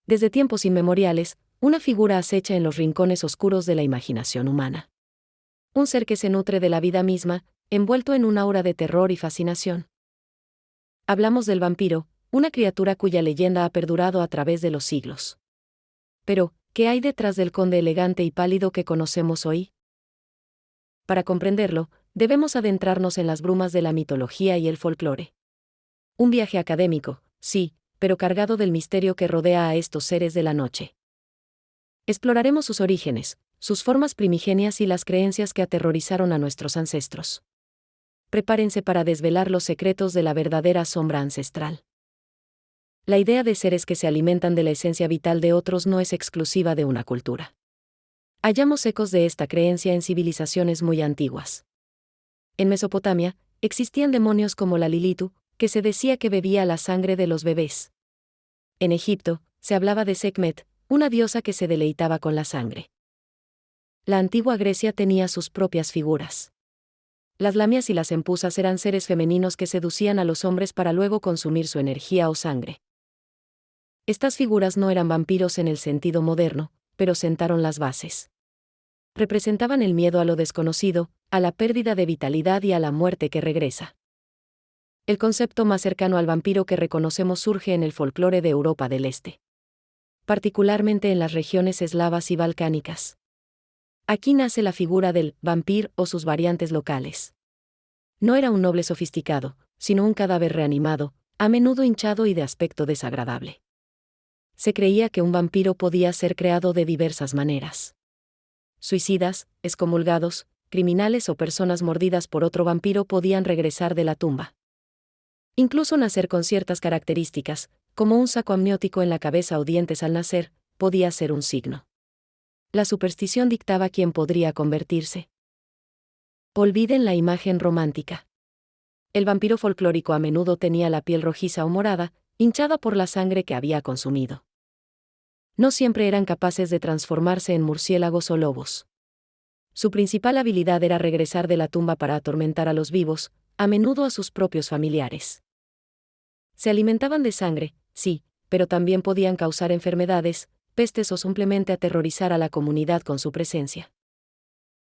Desde tiempos inmemoriales, una figura acecha en los rincones oscuros de la imaginación humana. Un ser que se nutre de la vida misma, envuelto en un aura de terror y fascinación. Hablamos del vampiro, una criatura cuya leyenda ha perdurado a través de los siglos. Pero, ¿qué hay detrás del conde elegante y pálido que conocemos hoy? Para comprenderlo, debemos adentrarnos en las brumas de la mitología y el folclore. Un viaje académico, sí, pero cargado del misterio que rodea a estos seres de la noche. Exploraremos sus orígenes, sus formas primigenias y las creencias que aterrorizaron a nuestros ancestros. Prepárense para desvelar los secretos de la verdadera sombra ancestral. La idea de seres que se alimentan de la esencia vital de otros no es exclusiva de una cultura. Hallamos ecos de esta creencia en civilizaciones muy antiguas. En Mesopotamia, existían demonios como la Lilitu, que se decía que bebía la sangre de los bebés. En Egipto, se hablaba de Sekhmet, una diosa que se deleitaba con la sangre. La antigua Grecia tenía sus propias figuras. Las lamias y las empusas eran seres femeninos que seducían a los hombres para luego consumir su energía o sangre. Estas figuras no eran vampiros en el sentido moderno, pero sentaron las bases. Representaban el miedo a lo desconocido, a la pérdida de vitalidad y a la muerte que regresa. El concepto más cercano al vampiro que reconocemos surge en el folclore de Europa del Este, particularmente en las regiones eslavas y balcánicas. Aquí nace la figura del vampir o sus variantes locales. No era un noble sofisticado, sino un cadáver reanimado, a menudo hinchado y de aspecto desagradable. Se creía que un vampiro podía ser creado de diversas maneras. Suicidas, excomulgados, criminales o personas mordidas por otro vampiro podían regresar de la tumba. Incluso nacer con ciertas características, como un saco amniótico en la cabeza o dientes al nacer, podía ser un signo. La superstición dictaba quién podría convertirse. Olviden la imagen romántica. El vampiro folclórico a menudo tenía la piel rojiza o morada, hinchada por la sangre que había consumido. No siempre eran capaces de transformarse en murciélagos o lobos. Su principal habilidad era regresar de la tumba para atormentar a los vivos, a menudo a sus propios familiares. Se alimentaban de sangre, sí, pero también podían causar enfermedades, pestes o simplemente aterrorizar a la comunidad con su presencia.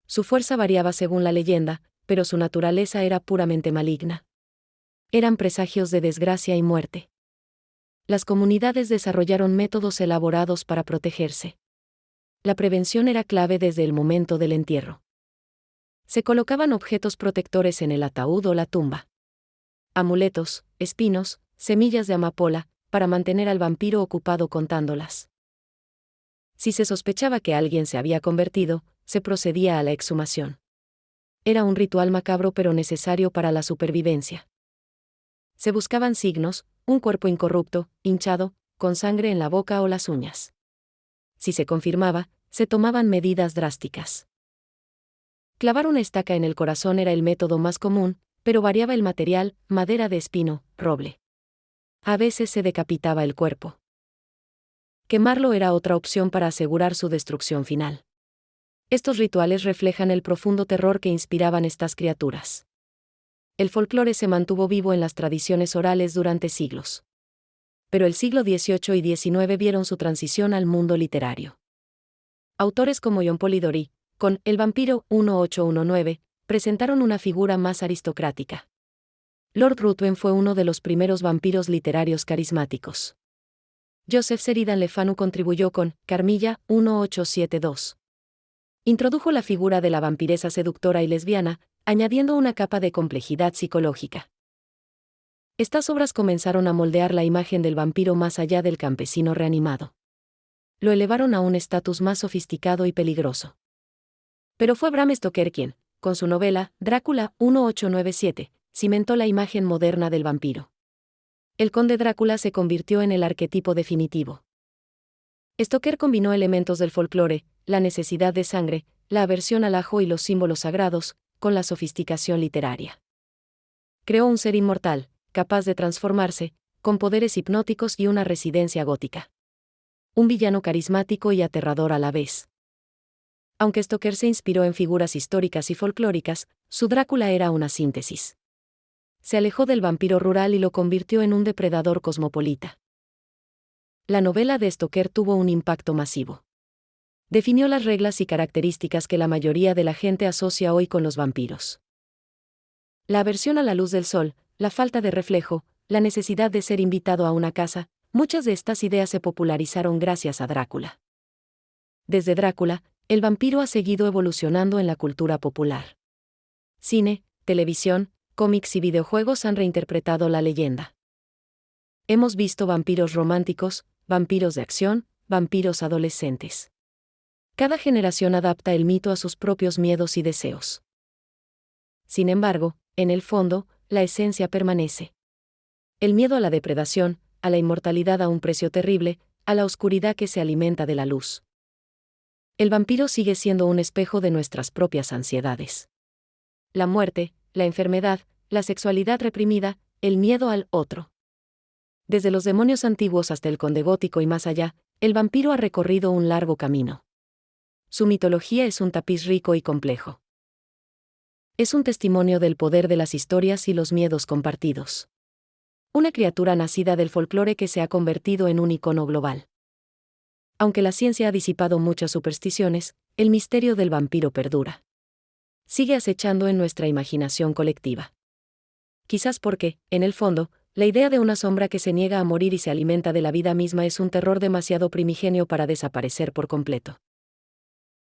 Su fuerza variaba según la leyenda, pero su naturaleza era puramente maligna. Eran presagios de desgracia y muerte. Las comunidades desarrollaron métodos elaborados para protegerse. La prevención era clave desde el momento del entierro. Se colocaban objetos protectores en el ataúd o la tumba. Amuletos, espinos, semillas de amapola, para mantener al vampiro ocupado contándolas. Si se sospechaba que alguien se había convertido, se procedía a la exhumación. Era un ritual macabro pero necesario para la supervivencia. Se buscaban signos, un cuerpo incorrupto, hinchado, con sangre en la boca o las uñas. Si se confirmaba, se tomaban medidas drásticas. Clavar una estaca en el corazón era el método más común, pero variaba el material, madera de espino, roble. A veces se decapitaba el cuerpo. Quemarlo era otra opción para asegurar su destrucción final. Estos rituales reflejan el profundo terror que inspiraban estas criaturas. El folclore se mantuvo vivo en las tradiciones orales durante siglos. Pero el siglo XVIII y XIX vieron su transición al mundo literario. Autores como John Polidori, con El vampiro 1819, presentaron una figura más aristocrática. Lord Ruthven fue uno de los primeros vampiros literarios carismáticos. Joseph Sheridan Le Fanu contribuyó con Carmilla 1872. Introdujo la figura de la vampiresa seductora y lesbiana, añadiendo una capa de complejidad psicológica. Estas obras comenzaron a moldear la imagen del vampiro más allá del campesino reanimado. Lo elevaron a un estatus más sofisticado y peligroso. Pero fue Bram Stoker quien, con su novela Drácula 1897, cimentó la imagen moderna del vampiro. El conde Drácula se convirtió en el arquetipo definitivo. Stoker combinó elementos del folclore, la necesidad de sangre, la aversión al ajo y los símbolos sagrados, con la sofisticación literaria. Creó un ser inmortal, capaz de transformarse, con poderes hipnóticos y una residencia gótica. Un villano carismático y aterrador a la vez. Aunque Stoker se inspiró en figuras históricas y folclóricas, su Drácula era una síntesis. Se alejó del vampiro rural y lo convirtió en un depredador cosmopolita. La novela de Stoker tuvo un impacto masivo. Definió las reglas y características que la mayoría de la gente asocia hoy con los vampiros. La aversión a la luz del sol, la falta de reflejo, la necesidad de ser invitado a una casa, muchas de estas ideas se popularizaron gracias a Drácula. Desde Drácula, el vampiro ha seguido evolucionando en la cultura popular. Cine, televisión, cómics y videojuegos han reinterpretado la leyenda. Hemos visto vampiros románticos, vampiros de acción, vampiros adolescentes. Cada generación adapta el mito a sus propios miedos y deseos. Sin embargo, en el fondo, la esencia permanece. El miedo a la depredación, a la inmortalidad a un precio terrible, a la oscuridad que se alimenta de la luz. El vampiro sigue siendo un espejo de nuestras propias ansiedades. La muerte, la enfermedad, la sexualidad reprimida, el miedo al otro. Desde los demonios antiguos hasta el conde gótico y más allá, el vampiro ha recorrido un largo camino. Su mitología es un tapiz rico y complejo. Es un testimonio del poder de las historias y los miedos compartidos. Una criatura nacida del folclore que se ha convertido en un icono global. Aunque la ciencia ha disipado muchas supersticiones, el misterio del vampiro perdura. Sigue acechando en nuestra imaginación colectiva. Quizás porque, en el fondo, la idea de una sombra que se niega a morir y se alimenta de la vida misma es un terror demasiado primigenio para desaparecer por completo.